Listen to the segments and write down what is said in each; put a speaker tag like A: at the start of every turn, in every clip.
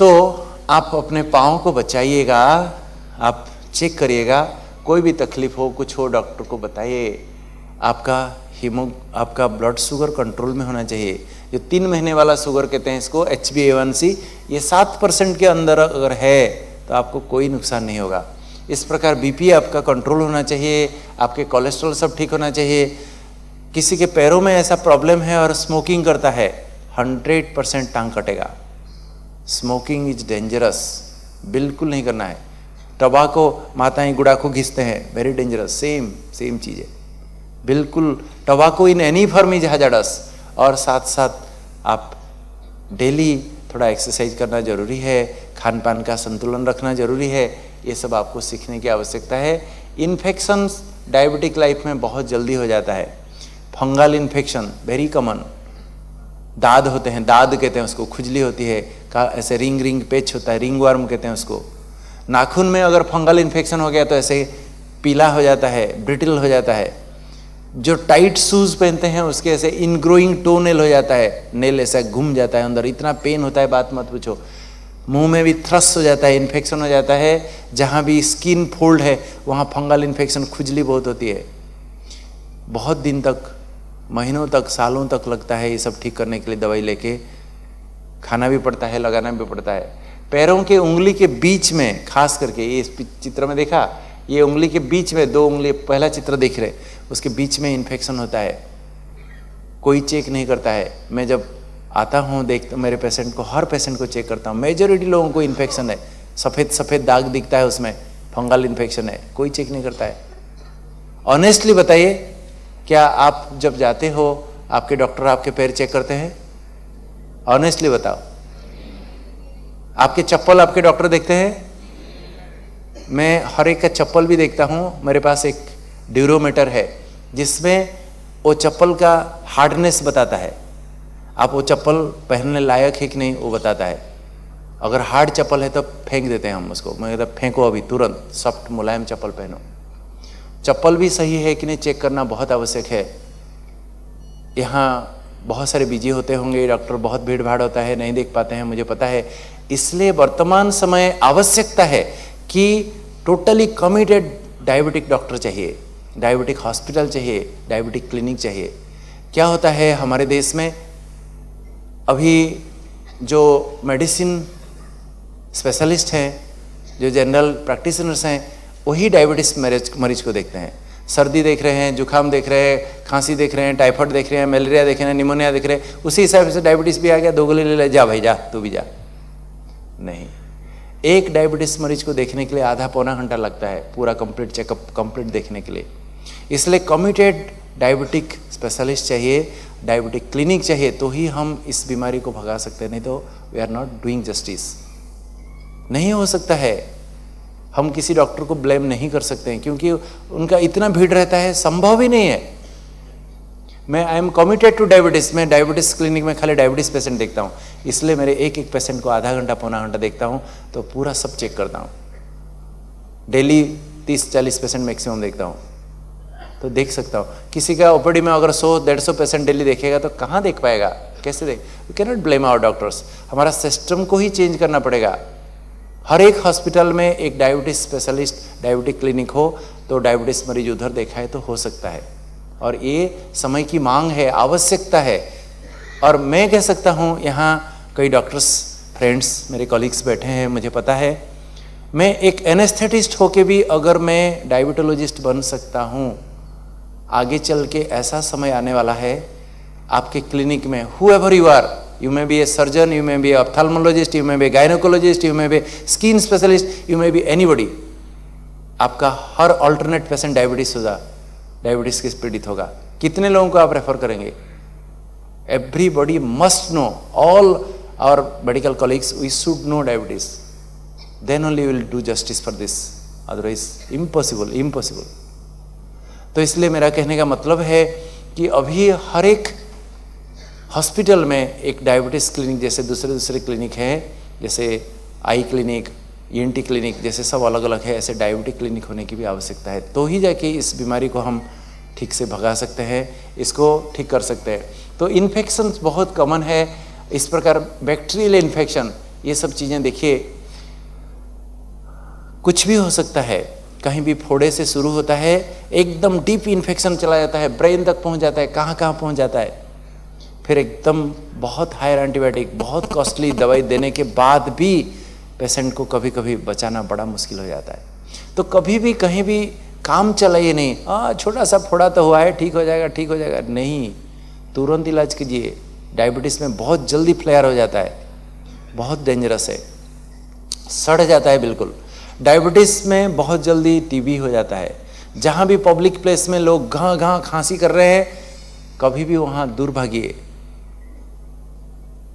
A: आप अपने पाँव को बचाइएगा, आप चेक करिएगा, कोई भी तकलीफ हो, कुछ हो, डॉक्टर को बताइए। आपका ब्लड शुगर कंट्रोल में होना चाहिए। जो 3 महीने वाला शुगर कहते हैं इसको, HbA1c, ये 7% के अंदर अगर है तो आपको कोई नुकसान नहीं होगा। इस प्रकार BP आपका कंट्रोल होना चाहिए, आपके कोलेस्ट्रॉल सब ठीक होना चाहिए। किसी के पैरों में ऐसा प्रॉब्लम है और स्मोकिंग करता है, 100% टांग कटेगा। स्मोकिंग इज डेंजरस, बिल्कुल नहीं करना है। टबाको माताएं गुड़ाखू घिसते हैं, वेरी डेंजरस, सेम चीज़ है बिल्कुल। टबाको in any form is hazards. और साथ साथ आप डेली थोड़ा एक्सरसाइज करना जरूरी है, खान पान का संतुलन रखना जरूरी है। ये सब आपको सीखने की आवश्यकता है। इन्फेक्शंस डायबिटिक लाइफ में बहुत जल्दी हो जाता है। फंगल इन्फेक्शन वेरी कॉमन, दाद होते हैं, दाद कहते हैं उसको, खुजली होती है, ऐसे रिंग पेच होता है, रिंग वर्म कहते हैं उसको। नाखून में अगर फंगल इन्फेक्शन हो गया तो ऐसे पीला हो जाता है, ब्रिटल हो जाता है। जो टाइट शूज़ पहनते हैं उसके ऐसे इनग्रोइंग टो नेल हो जाता है, नेल ऐसा घूम जाता है अंदर, इतना पेन होता है बात मत पूछो। मुंह में भी थ्रस हो जाता है, इन्फेक्शन हो जाता है। जहाँ भी स्किन फोल्ड है वहाँ फंगल इन्फेक्शन, खुजली बहुत होती है। बहुत दिन तक, महीनों तक, सालों तक लगता है ये सब ठीक करने के लिए। दवाई लेके खाना भी पड़ता है, लगाना भी पड़ता है। पैरों के उंगली के बीच में, खास करके ये इस चित्र में देखा, ये उंगली के बीच में 2 उंगली, पहला चित्र देख रहे, उसके बीच में इन्फेक्शन होता है, कोई चेक नहीं करता है। मैं जब आता हूँ देखता मेरे पेशेंट को, हर पेशेंट को चेक करता हूँ। मेजॉरिटी लोगों को इन्फेक्शन है, सफ़ेद दाग दिखता है उसमें, फंगल इन्फेक्शन है, कोई चेक नहीं करता है। ऑनेस्टली बताइए, क्या आप जब जाते हो आपके डॉक्टर आपके पैर चेक करते हैं? ऑनेस्टली बताओ। आपके चप्पल आपके डॉक्टर देखते हैं? मैं हर एक का चप्पल भी देखता हूँ। मेरे पास एक ड्यूरोमीटर है जिसमें वो चप्पल का हार्डनेस बताता है, आप वो चप्पल पहनने लायक है कि नहीं वो बताता है। अगर हार्ड चप्पल है तो फेंक देते हैं हम उसको, मैं कहता फेंको अभी तुरंत, सॉफ्ट मुलायम चप्पल पहनो। चप्पल भी सही है कि नहीं चेक करना बहुत आवश्यक है। यहाँ बहुत सारे बिजी होते होंगे डॉक्टर, बहुत भीड़ भाड़ होता है, नहीं देख पाते हैं, मुझे पता है। इसलिए वर्तमान समय आवश्यकता है कि टोटली कमिटेड डायबिटिक डॉक्टर चाहिए, डायबिटिक हॉस्पिटल चाहिए, डायबिटिक क्लिनिक चाहिए। क्या होता है हमारे देश में अभी जो मेडिसिन स्पेशलिस्ट हैं, जो जनरल प्रैक्टिशनर्स हैं, वही डायबिटीज़ मरीज को देखते हैं। सर्दी देख रहे हैं, जुकाम देख रहे हैं, खांसी देख रहे हैं, टाइफाइड देख रहे हैं, मलेरिया देख रहे हैं, निमोनिया देख रहे हैं, उसी हिसाब से डायबिटीज़ भी आ गया, 2 गोली ले ले, जा भाई जा, तू भी जा। नहीं, एक डायबिटीज़ मरीज को देखने के लिए आधा पौना घंटा लगता है, पूरा कंप्लीट चेकअप कंप्लीट देखने के लिए। इसलिए कमिटेड डायबिटिक स्पेशलिस्ट चाहिए, डायबिटिक क्लिनिक चाहिए, तो ही हम इस बीमारी को भगा सकते हैं। नहीं तो we are not doing justice. नहीं हो सकता है, हम किसी डॉक्टर को ब्लेम नहीं कर सकते हैं क्योंकि उनका इतना भीड़ रहता है, संभव ही नहीं है। मैं I am committed two diabetes, मैं डायबिटीज़ क्लिनिक में खाली डायबिटीज़ पेशेंट देखता हूँ, इसलिए मेरे एक पेशेंट को आधा घंटा पौना घंटा देखता हूँ, तो पूरा सब चेक करता हूँ। डेली 30-40 पेशेंट मैक्सिमम देखता हूँ, तो देख सकता हूँ। किसी का ओपीडी में अगर 100-150 पेशेंट डेली देखेगा तो कहाँ देख पाएगा, कैसे देख? We can not blame our doctors. हमारा सिस्टम को ही चेंज करना पड़ेगा। हर एक हॉस्पिटल में एक डायबिटीज स्पेशलिस्ट, डायबिटिक क्लिनिक हो तो डायबिटीज़ मरीज उधर देखाए तो हो सकता है। और ये समय की मांग है, आवश्यकता है। और मैं कह सकता हूँ, यहाँ कई डॉक्टर्स फ्रेंड्स मेरे कॉलीग्स बैठे हैं, मुझे पता है, मैं एक एनेस्थेटिस्ट होके भी अगर मैं डायबिटोलॉजिस्ट बन सकता हूँ, आगे चल के ऐसा समय आने वाला है आपके क्लिनिक में, whoever you are, you may be a surgeon, you may be a ophthalmologist, you may be a gynecologist, you may be skin specialist, you may be anybody, आपका हर अल्टरनेट पेशेंट डायबिटीज होगा, diabetes के पीड़ित होगा। कितने लोगों को आप रेफर करेंगे? Everybody must know, all our medical colleagues, we should know diabetes, then only will do justice for this, otherwise impossible. तो इसलिए मेरा कहने का मतलब है कि अभी हर एक हॉस्पिटल में एक डायबिटीज़ क्लिनिक, जैसे दूसरे क्लिनिक हैं, जैसे आई क्लिनिक, ENT क्लिनिक, जैसे सब अलग अलग है, ऐसे डायबिटिक क्लिनिक होने की भी आवश्यकता है। तो ही जाके इस बीमारी को हम ठीक से भगा सकते हैं, इसको ठीक कर सकते हैं। तो इन्फेक्शन बहुत कॉमन है। इस प्रकार बैक्टीरियल इन्फेक्शन, ये सब चीज़ें देखिए, कुछ भी हो सकता है, कहीं भी फोड़े से शुरू होता है, एकदम डीप इन्फेक्शन चला जाता है, ब्रेन तक पहुंच जाता है, कहाँ कहाँ पहुंच जाता है, फिर एकदम बहुत हायर एंटीबायोटिक, बहुत कॉस्टली दवाई देने के बाद भी पेशेंट को कभी कभी बचाना बड़ा मुश्किल हो जाता है। तो कभी भी कहीं भी काम चलाइए नहीं, छोटा सा फोड़ा तो हुआ है, ठीक हो जाएगा, ठीक हो जाएगा, नहीं, तुरंत इलाज कीजिए। डायबिटीज़ में बहुत जल्दी फ्लेयर हो जाता है, बहुत डेंजरस है, सड़ जाता है बिल्कुल। डायबिटीज़ में बहुत जल्दी टीबी हो जाता है। जहाँ भी पब्लिक प्लेस में लोग घाँ घाँ खांसी कर रहे हैं, कभी भी वहाँ दूर भागिए,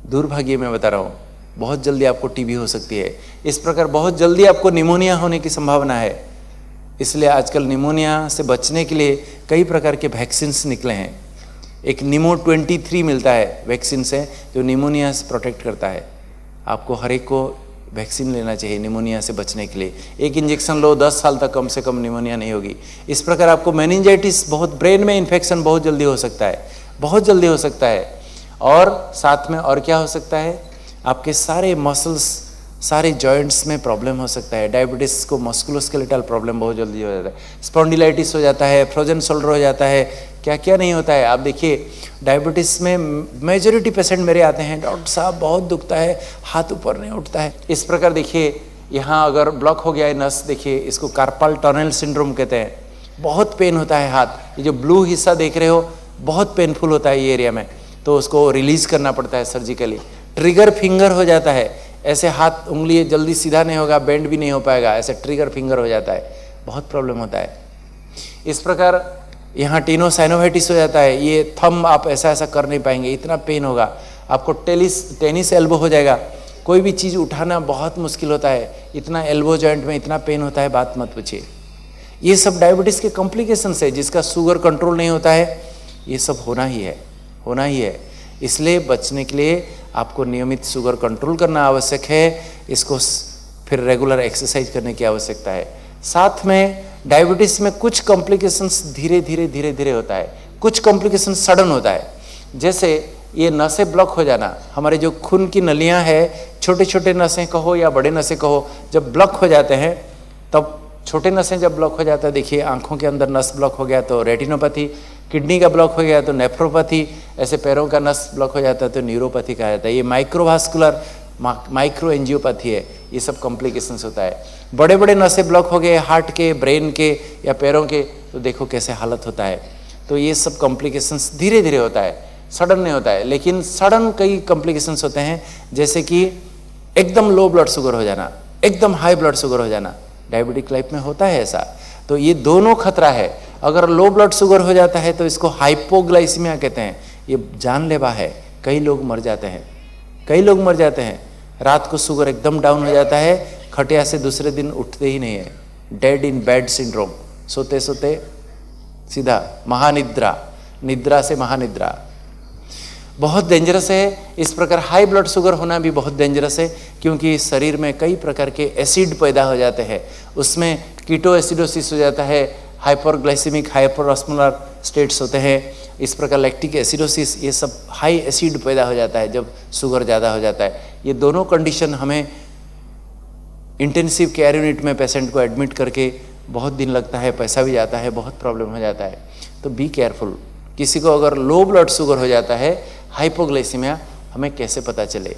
A: दूर भागिए, मैं बता रहा हूँ, बहुत जल्दी आपको टीबी हो सकती है। इस प्रकार बहुत जल्दी आपको निमोनिया होने की संभावना है। इसलिए आजकल निमोनिया से बचने के लिए कई प्रकार के वैक्सीन्स निकले हैं। एक निमो 23 मिलता है वैक्सीन से, जो निमोनिया से प्रोटेक्ट करता है। आपको हर एक को वैक्सीन लेना चाहिए निमोनिया से बचने के लिए। एक इंजेक्शन लो, 10 साल तक कम से कम निमोनिया नहीं होगी। इस प्रकार आपको मेनिंजाइटिस, बहुत ब्रेन में इन्फेक्शन बहुत जल्दी हो सकता है, बहुत जल्दी हो सकता है। और साथ में और क्या हो सकता है, आपके सारे मसल्स, सारे जॉइंट्स में प्रॉब्लम हो सकता है। डायबिटीज़ को मस्कुलोस्केलेटल प्रॉब्लम बहुत जल्दी हो जाता है, स्पॉन्डिलाइटिस हो जाता है, फ्रोजन शोल्डर हो जाता है, क्या क्या नहीं होता है। आप देखिए डायबिटीज़ में मेजॉरिटी पेशेंट मेरे आते हैं, डॉक्टर साहब बहुत दुखता है, हाथ ऊपर नहीं उठता है। इस प्रकार देखिए, यहाँ अगर ब्लॉक हो गया है नस, देखिए इसको कार्पल टनल सिंड्रोम कहते हैं, बहुत पेन होता है हाथ। ये जो ब्लू हिस्सा देख रहे हो, बहुत पेनफुल होता है ये एरिया में, तो उसको रिलीज़ करना पड़ता है सर्जिकली। ट्रिगर फिंगर हो जाता है, ऐसे हाथ उंगली जल्दी सीधा नहीं होगा, बेंड भी नहीं हो पाएगा, ऐसे ट्रिगर फिंगर हो जाता है, बहुत प्रॉब्लम होता है। इस प्रकार यहाँ टेनोसाइनोवाइटिस हो जाता है, ये थंब आप ऐसा ऐसा कर नहीं पाएंगे, इतना पेन होगा। आपको टेनिस एल्बो हो जाएगा, कोई भी चीज़ उठाना बहुत मुश्किल होता है, इतना एल्बो जॉइंट में इतना पेन होता है, बात मत पूछिए। ये सब डायबिटीज़ के कॉम्प्लिकेशंस है। जिसका शुगर कंट्रोल नहीं होता है, ये सब होना ही है, होना ही है। इसलिए बचने के लिए आपको नियमित शुगर कंट्रोल करना आवश्यक है, इसको फिर रेगुलर एक्सरसाइज करने की आवश्यकता है। साथ में डायबिटीज़ में कुछ कॉम्प्लिकेशंस धीरे धीरे धीरे धीरे होता है, कुछ कॉम्प्लिकेशन सडन होता है। जैसे ये नसें ब्लॉक हो जाना, हमारे जो खून की नलियां हैं, छोटे छोटे नसें कहो या बड़े नसें कहो, जब ब्लॉक हो जाते हैं, तब छोटे नसें जब ब्लॉक हो जाता है, देखिए आंखों के अंदर नस ब्लॉक हो गया तो रेटिनोपैथी, किडनी का ब्लॉक हो गया तो नेफ्रोपैथी, ऐसे पैरों का नस ब्लॉक हो जाता है तो न्यूरोपैथी कहा जाता है। ये माइक्रोवास्कुलर माइक्रो एंजियोपैथी है, ये सब कॉम्प्लिकेशंस होता है। बड़े बड़े नसें ब्लॉक हो गए हार्ट के, ब्रेन के या पैरों के, तो देखो कैसे हालत होता है। तो ये सब कॉम्प्लिकेशंस धीरे धीरे होता है, सडन नहीं होता है। लेकिन सडन कई कॉम्प्लिकेशंस होते हैं, जैसे कि एकदम लो ब्लड शुगर हो जाना, एकदम हाई ब्लड शुगर हो जाना, डायबिटिक लाइफ में होता है ऐसा। तो ये दोनों खतरा है। अगर लो ब्लड शुगर हो जाता है तो इसको हाइपोग्लाइसीमिया कहते हैं, ये जानलेवा है, कई लोग मर जाते हैं, कई लोग मर जाते हैं। रात को शुगर एकदम डाउन हो जाता है, खटिया से दूसरे दिन उठते ही नहीं है, डेड इन बेड सिंड्रोम, सोते सोते सीधा महानिद्रा, निद्रा से महानिद्रा, बहुत डेंजरस है। इस प्रकार हाई ब्लड शुगर होना भी बहुत डेंजरस है, क्योंकि शरीर में कई प्रकार के एसिड पैदा हो जाते हैं, उसमें कीटो एसिडोसिस हो जाता है, हाइपरग्लाइसेमिक हाइपरऑस्मोलर स्टेट्स होते हैं, इस प्रकार लैक्टिक एसिडोसिस, ये सब हाई एसिड पैदा हो जाता है जब शुगर ज़्यादा हो जाता है। ये दोनों कंडीशन हमें इंटेंसिव केयर यूनिट में पेशेंट को एडमिट करके बहुत दिन लगता है, पैसा भी जाता है, बहुत प्रॉब्लम हो जाता है। तो बी केयरफुल। किसी को अगर लो ब्लड शुगर हो जाता है, हाइपोग्लाइसीमिया, हमें कैसे पता चले?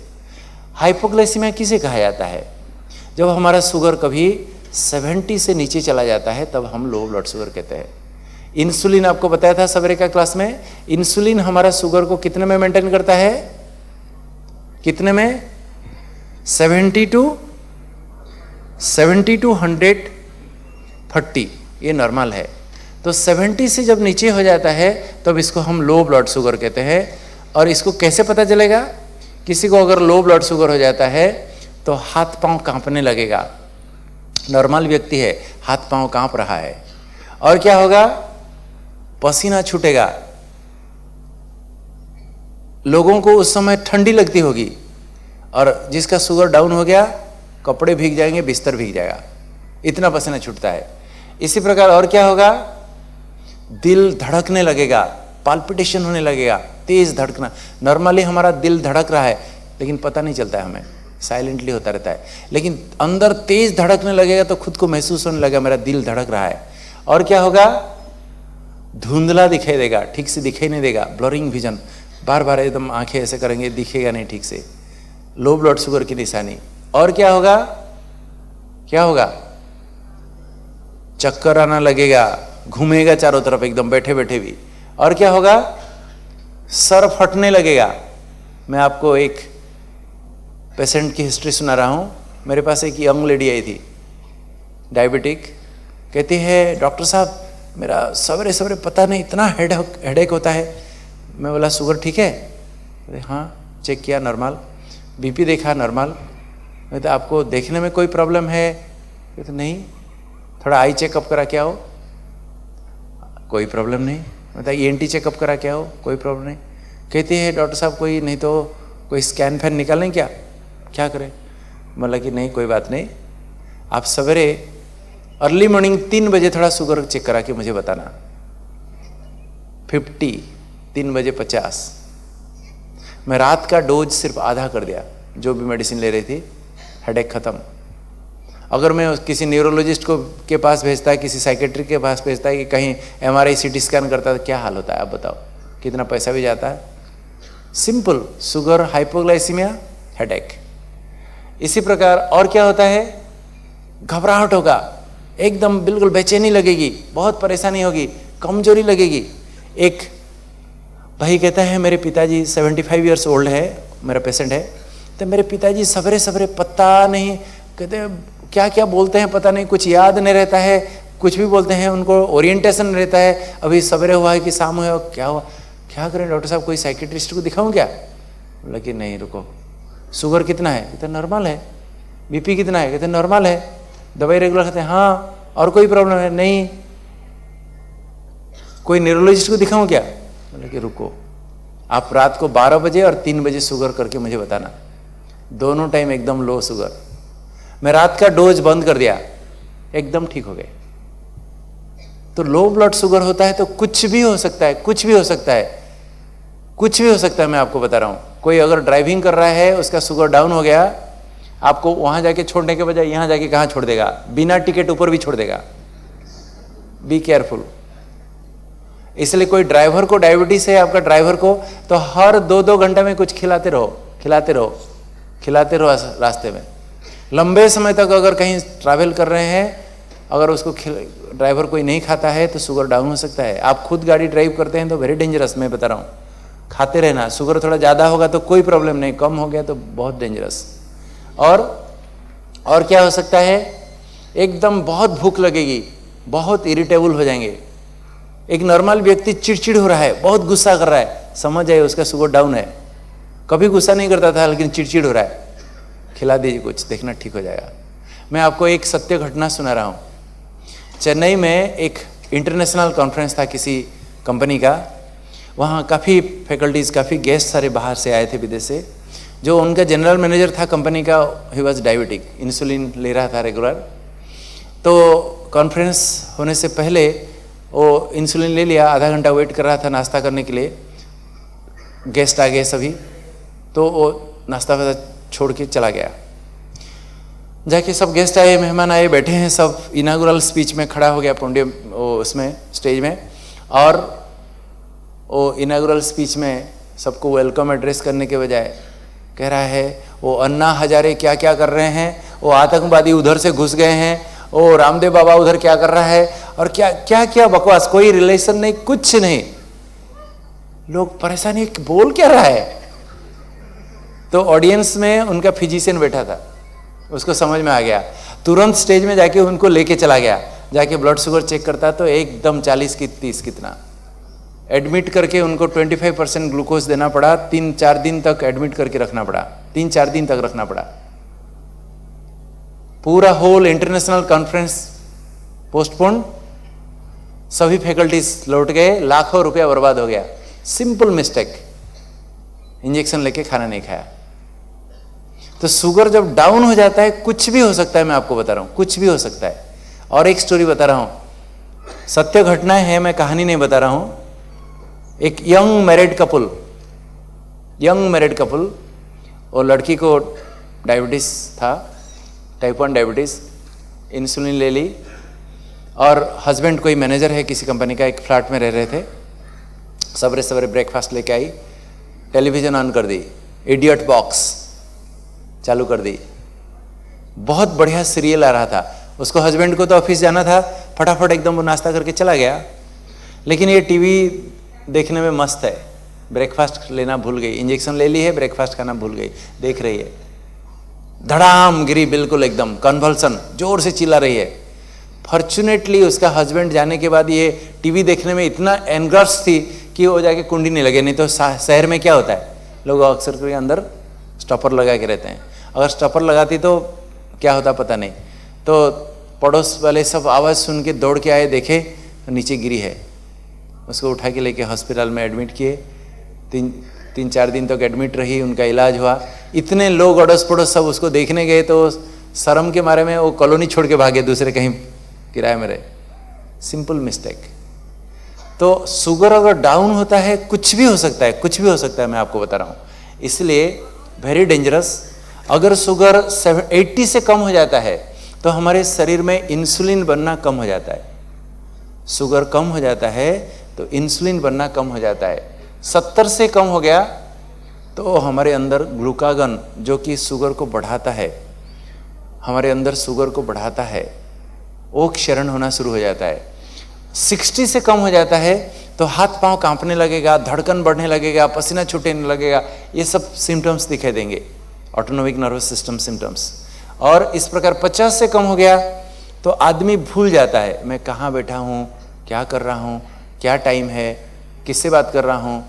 A: हाइपोग्लाइसीमिया किसे कहा जाता है? जब हमारा शुगर कभी 70 से नीचे चला जाता है, तब हम लो ब्लड शुगर कहते हैं। इंसुलिन आपको बताया था सवेरे का क्लास में, इंसुलिन हमारा शुगर को कितने में मेंटेन करता है? कितने में? 70 टू 130, ये नॉर्मल है। तो 70 से जब नीचे हो जाता है तब इसको हम लो ब्लड शुगर कहते हैं। और इसको कैसे पता चलेगा? किसी को अगर लो ब्लड शुगर हो जाता है तो हाथ पांव कांपने लगेगा, नॉर्मल व्यक्ति है, हाथ पांव कांप रहा है। और क्या होगा? पसीना छूटेगा, लोगों को उस समय ठंडी लगती होगी, और जिसका शुगर डाउन हो गया, कपड़े भीग जाएंगे, बिस्तर भीग जाएगा, इतना पसीना छूटता है। इसी प्रकार और क्या होगा? दिल धड़कने लगेगा, पाल्पिटेशन होने लगेगा, तेज धड़कना। नॉर्मली हमारा दिल धड़क रहा है लेकिन पता नहीं चलता है हमें, साइलेंटली होता रहता है, लेकिन अंदर तेज धड़कने लगेगा तो खुद को महसूस होने लगेगा मेरा दिल धड़क रहा है। और क्या होगा, धुंधला दिखाई देगा, ठीक से दिखाई नहीं देगा, ब्लरिंग विजन, बार बार एकदम आंखें ऐसे करेंगे, दिखेगा नहीं ठीक से, लो ब्लड शुगर की निशानी। और क्या होगा, क्या होगा, चक्कर आना लगेगा, घूमेगा चारों तरफ एकदम बैठे बैठे भी। और क्या होगा, सर फटने लगेगा। मैं आपको एक पेशेंट की हिस्ट्री सुना रहा हूं। मेरे पास एक यंग लेडी आई थी, डायबिटिक, कहती है डॉक्टर साहब मेरा सवेरे सवेरे पता नहीं इतना हेडेक होता है। मैं बोला शुगर ठीक है? कहते हाँ, चेक किया नॉर्मल, बीपी देखा नॉर्मल। मैं तो आपको देखने में कोई प्रॉब्लम है? कहते नहीं, थोड़ा आई चेकअप करा के आओ। कोई प्रॉब्लम नहीं। मतलब ENT चेकअप करा के आओ, कोई प्रॉब्लम नहीं। कहती है डॉक्टर साहब कोई नहीं तो कोई स्कैन फैन निकालें क्या, क्या करें? मतलब कि नहीं कोई बात नहीं, आप सवेरे अर्ली मॉर्निंग 3 बजे थोड़ा शुगर चेक करा के मुझे बताना। 50, 3 बजे 50। मैं रात का डोज सिर्फ आधा कर दिया, जो भी मेडिसिन ले रही थी, हेडेक खत्म। अगर मैं किसी न्यूरोलॉजिस्ट को के पास भेजता है, किसी साइकेट्रिक के पास भेजता है कि कहीं MRI CT स्कैन करता है तो क्या हाल होता है आप बताओ, कितना पैसा भी जाता है। Simple, sugar, hypoglycaemia, headache. इसी प्रकार और क्या होता है, घबराहट होगा, एकदम बिल्कुल बेचैनी लगेगी, बहुत परेशानी होगी, कमजोरी लगेगी। एक भाई कहता है मेरे पिताजी 75 ईयर्स ओल्ड है, मेरा पेशेंट है, तो मेरे पिताजी सवेरे सवेरे पता नहीं, कहते क्या क्या बोलते हैं पता नहीं, कुछ याद नहीं रहता है, कुछ भी बोलते हैं, उनको ओरिएंटेशन नहीं रहता है, अभी सवेरे हुआ है कि शाम हुआ, क्या हुआ, क्या करें डॉक्टर साहब, कोई साइकेट्रिस्ट को दिखाऊं क्या? बोला कि नहीं रुको। शुगर कितना है? कहते नॉर्मल है। बीपी कितना है? कहते नॉर्मल है। दवाई रेगुलर खाते हैं? हाँ। और कोई प्रॉब्लम है? नहीं। कोई न्यूरोलॉजिस्ट को दिखाऊं क्या? बोला कि रुको, आप रात को 12 बजे और 3 बजे शुगर करके मुझे बताना। दोनों टाइम एकदम लो शुगर। मैं रात का डोज बंद कर दिया, एकदम ठीक हो गए। तो लो ब्लड शुगर होता है तो कुछ भी हो सकता है, कुछ भी हो सकता है, कुछ भी हो सकता है। मैं आपको बता रहा हूं, कोई अगर ड्राइविंग कर रहा है, उसका शुगर डाउन हो गया, आपको वहां जाके छोड़ने के बजाय यहां जाके कहां छोड़ देगा, बिना टिकट ऊपर भी छोड़ देगा। Be careful. इसलिए कोई ड्राइवर को डायबिटीज है, आपका ड्राइवर को, तो हर 2-2 घंटे में कुछ खिलाते रहो, खिलाते रहो, खिलाते रहो रास्ते में। लंबे समय तक अगर कहीं ट्रैवल कर रहे हैं, अगर उसको ड्राइवर कोई नहीं खाता है तो शुगर डाउन हो सकता है। आप खुद गाड़ी ड्राइव करते हैं तो वेरी डेंजरस, मैं बता रहा हूँ। खाते रहना, शुगर थोड़ा ज़्यादा होगा तो कोई प्रॉब्लम नहीं, कम हो गया तो बहुत डेंजरस। और क्या हो सकता है, एकदम बहुत भूख लगेगी, बहुत इरिटेबल हो जाएंगे। एक नॉर्मल व्यक्ति चिड़चिड़ हो रहा है, बहुत गुस्सा कर रहा है, समझ जाए उसका शुगर डाउन है। कभी गुस्सा नहीं करता था लेकिन चिड़चिड़ हो रहा है, खिला दीजिए कुछ, देखना ठीक हो जाएगा। मैं आपको एक सत्य घटना सुना रहा हूँ। चेन्नई में एक इंटरनेशनल कॉन्फ्रेंस था किसी कंपनी का, वहाँ काफ़ी फैकल्टीज़, काफ़ी गेस्ट सारे बाहर से आए थे, विदेश से। जो उनका जनरल मैनेजर था कंपनी का, ही वॉज डायबिटिक, इंसुलिन ले रहा था रेगुलर। तो कॉन्फ्रेंस होने से पहले वो इंसुलिन ले लिया, आधा घंटा वेट कर रहा था नाश्ता करने के लिए। गेस्ट आ गए सभी, तो वो नाश्ता वास्ता छोड़ के चला गया। जाके सब गेस्ट आए, मेहमान आए, बैठे हैं सब, इनागुरल स्पीच में खड़ा हो गया पोडियम, उसमें स्टेज में। और वो इनागुरल स्पीच में सबको वेलकम एड्रेस करने के बजाय कह रहा है वो अन्ना हजारे क्या क्या कर रहे हैं, वो आतंकवादी उधर से घुस गए हैं, वो रामदेव बाबा उधर क्या कर रहा है, और क्या क्या क्या बकवास, कोई रिलेशन नहीं, कुछ नहीं। लोग परेशानी, बोल क्या रहा है। तो ऑडियंस में उनका फिजिशियन बैठा था, उसको समझ में आ गया, तुरंत स्टेज में जाके उनको लेके चला गया, जाके ब्लड शुगर चेक करता तो एकदम 40 की 30 कितना। एडमिट करके उनको 25% ग्लूकोज देना पड़ा, 3-4 दिन तक एडमिट करके रखना पड़ा, 3-4 दिन तक रखना पड़ा। पूरा होल इंटरनेशनल कॉन्फ्रेंस पोस्टपोन, सभी फैकल्टीज लौट गए, लाखों रुपया बर्बाद हो गया। सिंपल मिस्टेक, इंजेक्शन लेके खाना नहीं खाया। तो शुगर जब डाउन हो जाता है, कुछ भी हो सकता है, मैं आपको बता रहा हूं, कुछ भी हो सकता है। और एक स्टोरी बता रहा हूं, सत्य घटनाएं हैं, मैं कहानी नहीं बता रहा हूं। एक यंग मैरिड कपल, वो लड़की को डायबिटीज़ था, टाइप 1 डायबिटीज़, इंसुलिन ले ली, और हस्बैंड कोई मैनेजर है किसी कंपनी का, एक फ्लैट में रह रहे थे। सवेरे सवेरे ब्रेकफास्ट लेके आई, टेलीविज़न ऑन कर दी, इडियट बॉक्स चालू कर दी, बहुत बढ़िया सीरियल आ रहा था। उसको हस्बैंड को तो ऑफिस जाना था, फटाफट एकदम वो नाश्ता करके चला गया, लेकिन ये टीवी देखने में मस्त है। ब्रेकफास्ट लेना भूल गई, इंजेक्शन ले ली है, ब्रेकफास्ट खाना भूल गई, देख रही है, धड़ाम गिरी, बिल्कुल एकदम कन्वल्सन, जोर से चिल्ला रही है। फॉर्चुनेटली उसका हस्बैंड जाने के बाद ये टीवी देखने में इतना एनग्रस्ड थी कि वो जाके कुंडी नहीं लगे। नहीं तो शहर में क्या होता है, लोग अक्सर करके अंदर स्टॉपर लगा के रहते हैं, अगर स्टॉपर लगाती तो क्या होता पता नहीं। तो पड़ोस वाले सब आवाज़ सुन के दौड़ के आए, देखे तो नीचे गिरी है। उसको उठा के लेके हॉस्पिटल में एडमिट किए, तीन चार दिन तक एडमिट रही, उनका इलाज हुआ। इतने लोग अड़ोस पड़ोस सब उसको देखने गए तो शर्म के मारे में वो कॉलोनी छोड़ के भागे, दूसरे कहीं किराए में रहे। Simple mistake. तो शुगर अगर डाउन होता है, कुछ भी हो सकता है, कुछ भी हो सकता है, मैं आपको बता रहा हूँ, इसलिए वेरी डेंजरस। अगर शुगर 80 से कम हो जाता है तो हमारे शरीर में इंसुलिन बनना कम हो जाता है। शुगर कम हो जाता है तो इंसुलिन बनना कम हो जाता है। 70 से कम हो गया तो हमारे अंदर ग्लूकागन, जो कि शुगर को बढ़ाता है, हमारे अंदर शुगर को बढ़ाता है, वो क्षरण होना शुरू हो जाता है। 60 से कम हो जाता है तो हाथ पांव कांपने लगेगा, धड़कन बढ़ने लगेगा, पसीना छूटने लगेगा, ये सब सिम्टम्स दिखाई देंगे, ऑटोनोमिक नर्वस सिस्टम सिम्टम्स। और इस प्रकार 50 से कम हो गया तो आदमी भूल जाता है, मैं कहाँ बैठा हूँ, क्या कर रहा हूँ, क्या टाइम है, किससे बात कर रहा हूँ,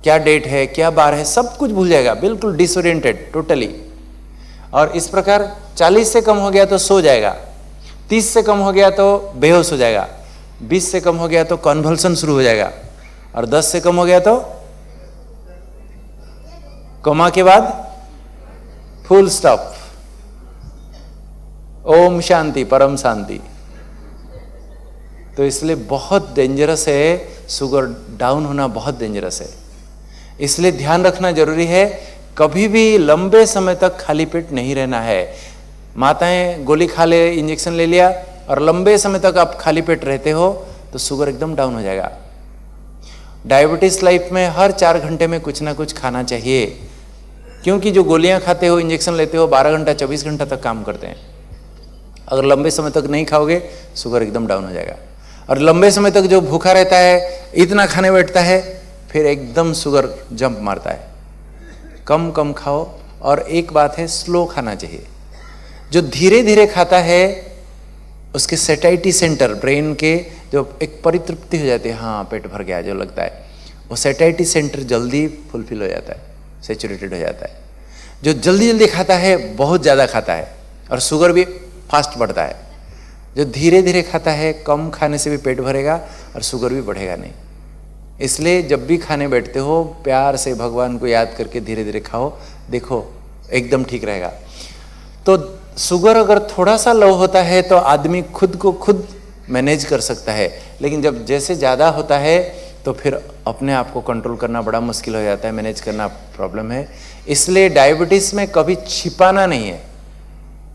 A: क्या डेट है, क्या बार है, सब कुछ भूल जाएगा, बिल्कुल डिसोरिएंटेड टोटली। और इस प्रकार 40 से कम हो गया तो सो जाएगा, 30 से कम हो गया तो बेहोश हो जाएगा, 20 से कम हो गया तो कन्वल्सन शुरू हो जाएगा, और 10 से कम हो गया तो कोमा के बाद फुल स्टॉप, ओम शांति, परम शांति। तो इसलिए बहुत डेंजरस है, शुगर डाउन होना बहुत डेंजरस है। इसलिए ध्यान रखना जरूरी है, कभी भी लंबे समय तक खाली पेट नहीं रहना है। माताएं गोली खा ले, इंजेक्शन ले लिया और लंबे समय तक आप खाली पेट रहते हो तो शुगर एकदम डाउन हो जाएगा। डायबिटीज लाइफ में हर 4 घंटे में कुछ ना कुछ खाना चाहिए, क्योंकि जो गोलियां खाते हो, इंजेक्शन लेते हो, 12 घंटा 24 घंटा तक काम करते हैं। अगर लंबे समय तक नहीं खाओगे शुगर एकदम डाउन हो जाएगा। और लंबे समय तक जो भूखा रहता है, इतना खाने बैठता है, फिर एकदम शुगर जंप मारता है। कम कम खाओ, और एक बात है, स्लो खाना चाहिए। जो धीरे धीरे खाता है उसके सेटाइटी सेंटर, ब्रेन के जो एक परितृप्ति हो जाती है, हाँ पेट भर गया जो लगता है, वो सेटाइटी सेंटर जल्दी फुलफिल हो जाता है, सेचुरेटेड हो जाता है। जो जल्दी जल्दी खाता है बहुत ज़्यादा खाता है और शुगर भी फास्ट बढ़ता है। जो धीरे धीरे खाता है, कम खाने से भी पेट भरेगा और शुगर भी बढ़ेगा नहीं। इसलिए जब भी खाने बैठते हो, प्यार से भगवान को याद करके धीरे धीरे खाओ, देखो एकदम ठीक रहेगा। तो शुगर अगर थोड़ा सा लो होता है तो आदमी खुद को खुद मैनेज कर सकता है, लेकिन जब जैसे ज़्यादा होता है तो फिर अपने आप को कंट्रोल करना बड़ा मुश्किल हो जाता है, मैनेज करना प्रॉब्लम है। इसलिए डायबिटीज़ में कभी छिपाना नहीं है,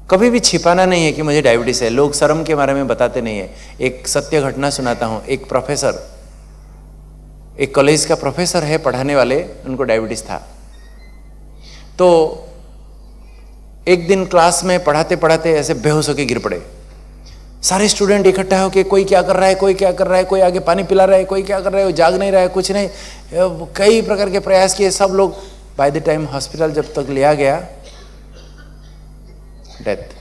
A: कभी भी छिपाना नहीं है कि मुझे डायबिटीज़ है। लोग शर्म के बारे में बताते नहीं है। एक सत्य घटना सुनाता हूँ। एक प्रोफेसर, एक कॉलेज का प्रोफेसर है, पढ़ाने वाले, उनको डायबिटीज़ था। तो एक दिन क्लास में पढ़ाते पढ़ाते ऐसे बेहोश होकर गिर पड़े। सारे स्टूडेंट इकट्ठा होकर, कोई क्या कर रहा है, कोई क्या कर रहा है, कोई आगे पानी पिला रहा है, कोई क्या कर रहा है, वो जाग नहीं रहा है, कुछ नहीं, कई प्रकार के प्रयास किए सब लोग। बाय द टाइम हॉस्पिटल जब तक लिया गया, डेथ।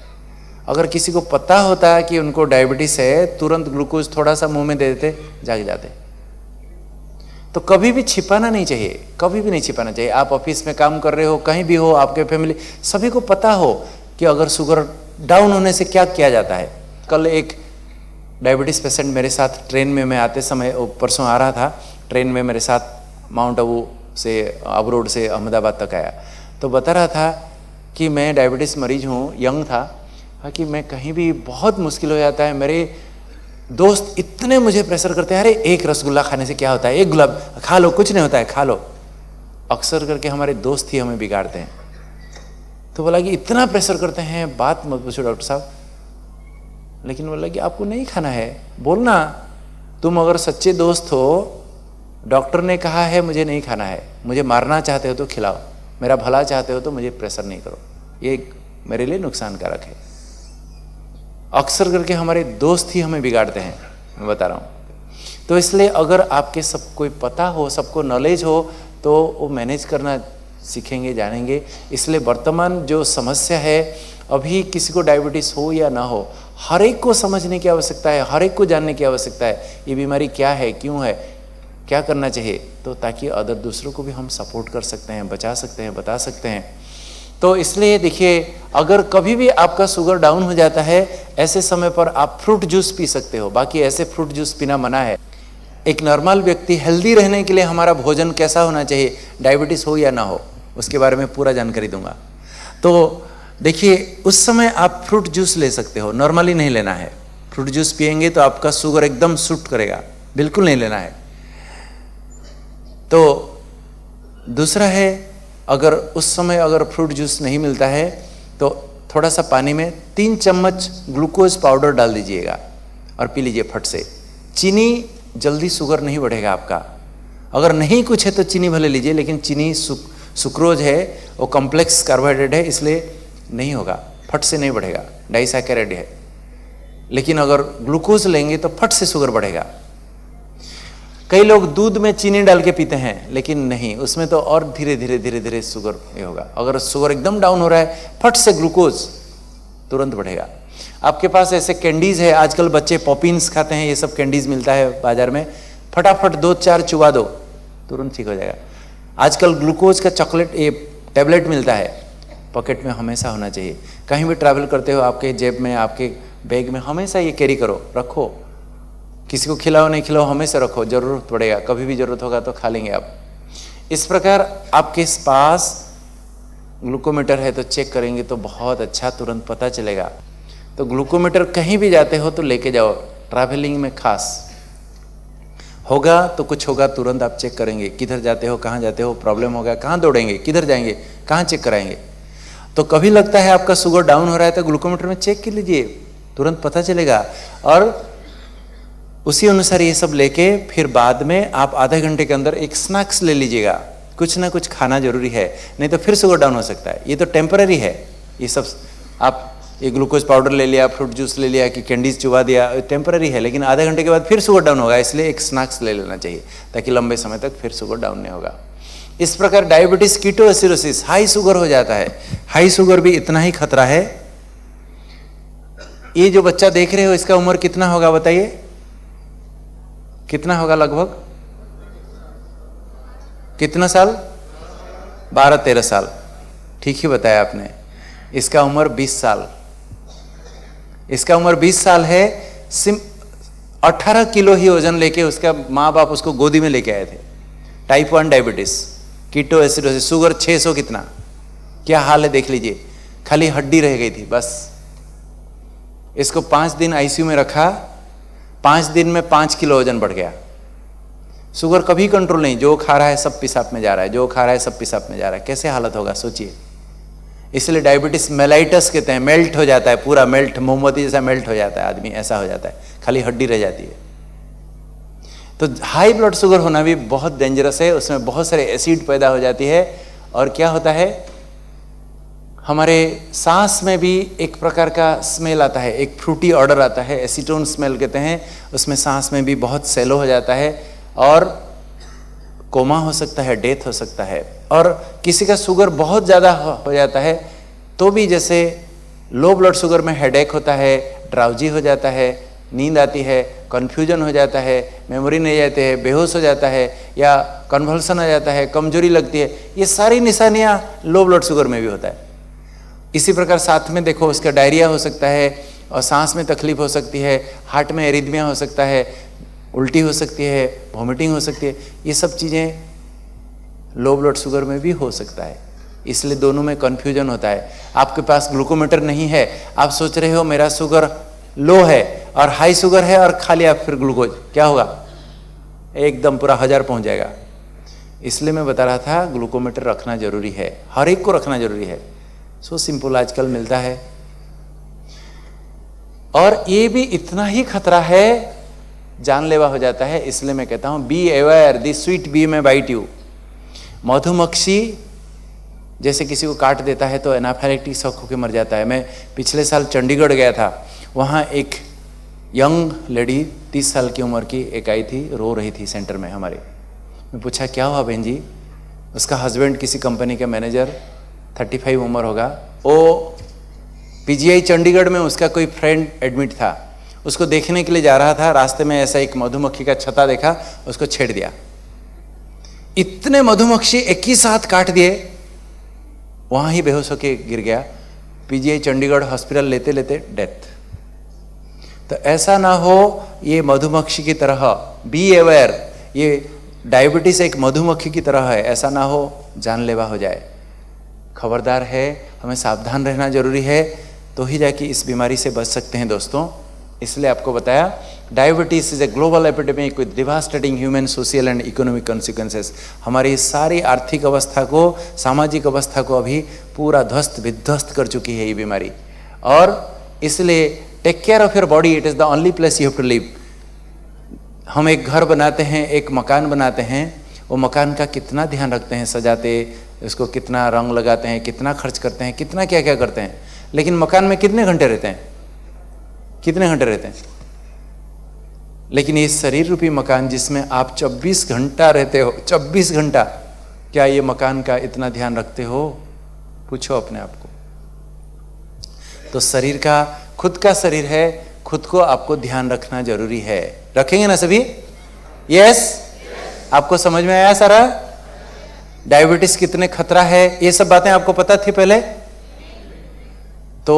A: अगर किसी को पता होता कि उनको डायबिटीज है, तुरंत ग्लूकोज थोड़ा सा मुंह में दे देते, जाग जाते। तो कभी भी छिपाना नहीं चाहिए, कभी भी नहीं छिपाना चाहिए। आप ऑफिस में काम कर रहे हो, कहीं भी हो, आपके फैमिली सभी को पता हो कि अगर शुगर डाउन होने से क्या किया जाता है। कल एक डायबिटीज पेशेंट मेरे साथ ट्रेन में, मैं आते समय, परसों आ रहा था ट्रेन में मेरे साथ, माउंट आबू से, आबू रोड से अहमदाबाद तक आया, तो बता रहा था कि मैं डायबिटीज़ मरीज हूँ, यंग था, कि मैं कहीं भी बहुत मुश्किल हो जाता है। मेरे दोस्त इतने मुझे प्रेशर करते हैं, अरे एक रसगुल्ला खाने से क्या होता है, एक गुलाब खा लो, कुछ नहीं होता है, खा लो। अक्सर करके हमारे दोस्त ही हमें बिगाड़ते हैं। तो बोला कि इतना प्रेशर करते हैं, बात मत पूछो डॉक्टर साहब। लेकिन बोला कि आपको नहीं खाना है, बोलना। तुम अगर सच्चे दोस्त हो, डॉक्टर ने कहा है मुझे नहीं खाना है, मुझे मारना चाहते हो तो खिलाओ, मेरा भला चाहते हो तो मुझे प्रेशर नहीं करो, ये मेरे लिए नुकसानकारक है। अक्सर करके हमारे दोस्त ही हमें बिगाड़ते हैं, मैं बता रहा हूँ। तो इसलिए अगर आपके सब कोई पता हो, सबको नॉलेज हो, तो वो मैनेज करना सीखेंगे, जानेंगे। इसलिए वर्तमान जो समस्या है, अभी किसी को डायबिटीज़ हो या ना हो, हर एक को समझने की आवश्यकता है, हर एक को जानने की आवश्यकता है, ये बीमारी क्या है, क्यों है, क्या करना चाहिए, तो ताकि अदर दूसरों को भी हम सपोर्ट कर सकते हैं, बचा सकते हैं, बता सकते हैं। तो इसलिए देखिए, अगर कभी भी आपका शुगर डाउन हो जाता है, ऐसे समय पर आप फ्रूट जूस पी सकते हो, बाकी ऐसे फ्रूट जूस पीना मना है। एक नॉर्मल व्यक्ति हेल्दी रहने के लिए हमारा भोजन कैसा होना चाहिए, डायबिटीज़ हो या ना हो, उसके बारे में पूरा जानकारी दूंगा। तो देखिए, उस समय आप फ्रूट जूस ले सकते हो, नॉर्मली नहीं लेना है। फ्रूट जूस पिएंगे तो आपका शुगर एकदम सूट करेगा, बिल्कुल नहीं लेना है। तो दूसरा है, अगर उस समय अगर फ्रूट जूस नहीं मिलता है तो थोड़ा सा पानी में 3 चम्मच ग्लूकोज पाउडर डाल दीजिएगा और पी लीजिए फट से। चीनी जल्दी शुगर नहीं बढ़ेगा आपका। अगर नहीं कुछ है तो चीनी भले लीजिए, लेकिन चीनी सुक्रोज है, वो कॉम्प्लेक्स कार्बोहाइड्रेट है, इसलिए नहीं होगा, फट से नहीं बढ़ेगा, डाइसैकेराइड है। लेकिन अगर ग्लूकोज लेंगे तो फट से शुगर बढ़ेगा। कई लोग दूध में चीनी डाल के पीते हैं, लेकिन नहीं, उसमें तो और धीरे धीरे धीरे धीरे शुगर ये होगा। अगर शुगर एकदम डाउन हो रहा है, फट से ग्लूकोज तुरंत बढ़ेगा। आपके पास ऐसे कैंडीज है, आजकल बच्चे पॉपिन्स खाते हैं, ये सब कैंडीज मिलता है बाजार में, फटाफट 2-4 चुबा दो, तुरंत ठीक हो जाएगा। आजकल ग्लूकोज का चॉकलेट, ये टैबलेट मिलता है, पॉकेट में हमेशा होना चाहिए। कहीं भी ट्रैवल करते हो, आपके जेब में, आपके बैग में हमेशा ये कैरी करो, रखो। किसी को खिलाओ नहीं खिलाओ, हमेशा रखो, जरूरत पड़ेगा, कभी भी जरूरत होगा तो खा लेंगे आप। इस प्रकार आपके पास ग्लूकोमीटर है तो चेक करेंगे तो बहुत अच्छा, तुरंत पता चलेगा। तो ग्लूकोमीटर कहीं भी जाते हो तो लेके जाओ, ट्रैवलिंग में खास होगा तो कुछ होगा, तुरंत आप चेक करेंगे। किधर जाते हो, कहाँ जाते हो, प्रॉब्लम होगा, कहाँ दौड़ेंगे, किधर जाएंगे, कहाँ चेक कराएंगे। तो कभी लगता है आपका शुगर डाउन हो रहा है तो ग्लूकोमीटर में चेक कर लीजिए, तुरंत पता चलेगा। और उसी अनुसार ये सब लेके फिर बाद में आप आधे घंटे के अंदर एक स्नैक्स ले लीजिएगा। कुछ ना कुछ खाना जरूरी है, नहीं तो फिर शुगर डाउन हो सकता है। ये तो टेम्पररी है, ये सब आप ये ग्लूकोज पाउडर ले लिया, फ्रूट जूस ले लिया, कि कैंडीज चुबा दिया, टेम्पररी है, लेकिन आधे घंटे के बाद फिर शुगर डाउन होगा। इसलिए एक स्नैक्स ले लेना चाहिए ताकि लंबे समय तक फिर शुगर डाउन नहीं होगा। इस प्रकार डायबिटीज कीटोएसिडोसिस, हाई शुगर हो जाता है। हाई शुगर भी इतना ही खतरा है। ये जो बच्चा देख रहे हो, इसका उम्र कितना होगा बताइए, कितना होगा लगभग, कितना साल, 12-13 साल, ठीक ही बताया आपने। इसका उम्र 20 साल, इसका उम्र 20 साल है। 18 किलो ही वजन लेके उसका माँ बाप उसको गोदी में लेके आए थे। टाइप 1 डायबिटीज, कीटोएसिडोसिस, शुगर 600 कितना, क्या हाल है देख लीजिए, खाली हड्डी रह गई थी बस। इसको 5 दिन आईसीयू में रखा, 5 दिन में 5 किलो वजन बढ़ गया। शुगर कभी कंट्रोल नहीं, जो खा रहा है सब पेशाब में जा रहा है, जो खा रहा है सब पेशाब में जा रहा है, कैसे हालत होगा सोचिए। इसलिए डायबिटीज मेलाइटस कहते हैं, मेल्ट हो जाता है पूरा, मेल्ट, मोमबत्ती जैसा मेल्ट हो जाता है आदमी, ऐसा हो जाता है, खाली हड्डी रह जाती है। तो हाई ब्लड शुगर होना भी बहुत डेंजरस है, उसमें बहुत सारे एसिड पैदा हो जाती है। और क्या होता है, हमारे सांस में भी एक प्रकार का स्मेल आता है, एक फ्रूटी ऑर्डर आता है, एसीटोन स्मेल कहते हैं। उसमें सांस में भी बहुत सेलो हो जाता है और कोमा हो सकता है, डेथ हो सकता है। और किसी का शुगर बहुत ज़्यादा हो जाता है तो भी, जैसे लो ब्लड शुगर में हेडेक होता है, ड्राउजी हो जाता है, नींद आती है, कन्फ्यूजन हो जाता है, मेमोरी नहीं जाती है, बेहोश हो जाता है, या कन्वल्सन हो जाता है, कमजोरी लगती है, ये सारी निशानियाँ लो ब्लड शुगर में भी होता है। इसी प्रकार साथ में देखो, उसका डायरिया हो सकता है और सांस में तकलीफ हो सकती है, हार्ट में एरिथमिया हो सकता है, उल्टी हो सकती है, वॉमिटिंग हो सकती है। ये सब चीज़ें लो ब्लड शुगर में भी हो सकता है, इसलिए दोनों में कन्फ्यूजन होता है। आपके पास ग्लूकोमीटर नहीं है, आप सोच रहे हो मेरा शुगर लो है और हाई शुगर है, और खा लिया फिर ग्लूकोज, क्या होगा, एकदम पूरा 1000 पहुंच जाएगा। इसलिए मैं बता रहा था ग्लूकोमीटर रखना जरूरी है, हर एक को रखना जरूरी है। सो सिंपल आजकल मिलता है। और ये भी इतना ही खतरा है, जानलेवा हो जाता है। इसलिए मैं कहता हूं be aware, the sweet bee may bite you. मधुमक्खी जैसे किसी को काट देता है तो एनाफाइलेक्टिक शॉक होकर मर जाता है। मैं पिछले साल चंडीगढ़ गया था, वहाँ एक यंग लेडी 30 साल की उम्र की एक आई थी, रो रही थी सेंटर में हमारे। मैं पूछा क्या हुआ बहन जी? उसका हस्बैंड किसी कंपनी के मैनेजर, 35 उम्र होगा, वो पीजीआई चंडीगढ़ में उसका कोई फ्रेंड एडमिट था, उसको देखने के लिए जा रहा था, रास्ते में ऐसा एक मधुमक्खी का छत्ता देखा, उसको छेड़ दिया। इतने मधुमक्खी एक ही साथ काट दिए, वहां ही बेहोश होके गिर गया। पीजीआई चंडीगढ़ हॉस्पिटल लेते लेते डेथ। तो ऐसा ना हो ये मधुमक्खी की तरह, बी अवेयर, ये डायबिटीज एक मधुमक्खी की तरह है, ऐसा ना हो जानलेवा हो जाए। खबरदार है, हमें सावधान रहना जरूरी है, तो ही जाके इस बीमारी से बच सकते हैं दोस्तों। इसलिए आपको बताया diabetes is a global epidemic with devastating human, social and economic consequences. हमारी सारी आर्थिक अवस्था को, सामाजिक अवस्था को अभी पूरा ध्वस्त विध्वस्त कर चुकी है ये बीमारी। और इसलिए take care of your body, it is the only place you have to live. हम एक घर बनाते हैं, एक मकान बनाते हैं, वो मकान का कितना ध्यान रखते हैं, सजाते, उसको कितना रंग लगाते हैं, कितना खर्च करते हैं, कितना क्या क्या करते हैं, लेकिन मकान में कितने घंटे रहते हैं? कितने घंटे रहते हैं? लेकिन ये शरीर रूपी मकान जिसमें आप 24 घंटा रहते हो, 24 घंटा, क्या ये मकान का इतना ध्यान रखते हो? पूछो अपने आप को। तो शरीर का, खुद का शरीर है, खुद को आपको ध्यान रखना जरूरी है। रखेंगे ना सभी? यस? आपको समझ में आया सारा? डायबिटीज कितने खतरा है, ये सब बातें आपको पता थी पहले? तो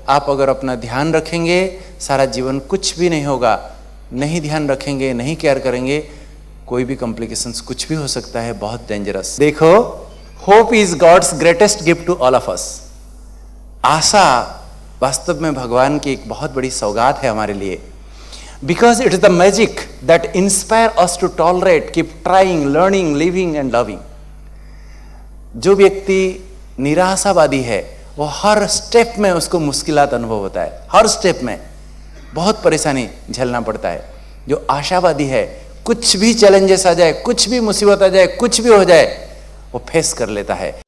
A: आप अगर अपना ध्यान रखेंगे, सारा जीवन कुछ भी नहीं होगा। नहीं ध्यान रखेंगे, नहीं केयर करेंगे, कोई भी कॉम्प्लिकेशंस कुछ भी हो सकता है, बहुत डेंजरस। देखो, hope is God's greatest gift to all of us. आशा वास्तव में भगवान की एक बहुत बड़ी सौगात है हमारे लिए। Because it is the magic that inspire us to tolerate, keep trying, learning, living and loving. जो व्यक्ति निराशावादी है, वो हर स्टेप में उसको मुश्किलात अनुभव होता है, हर स्टेप में बहुत परेशानी झेलना पड़ता है। जो आशावादी है, कुछ भी चैलेंजेस आ जाए, कुछ भी मुसीबत आ जाए, कुछ भी हो जाए, वो फेस कर लेता है।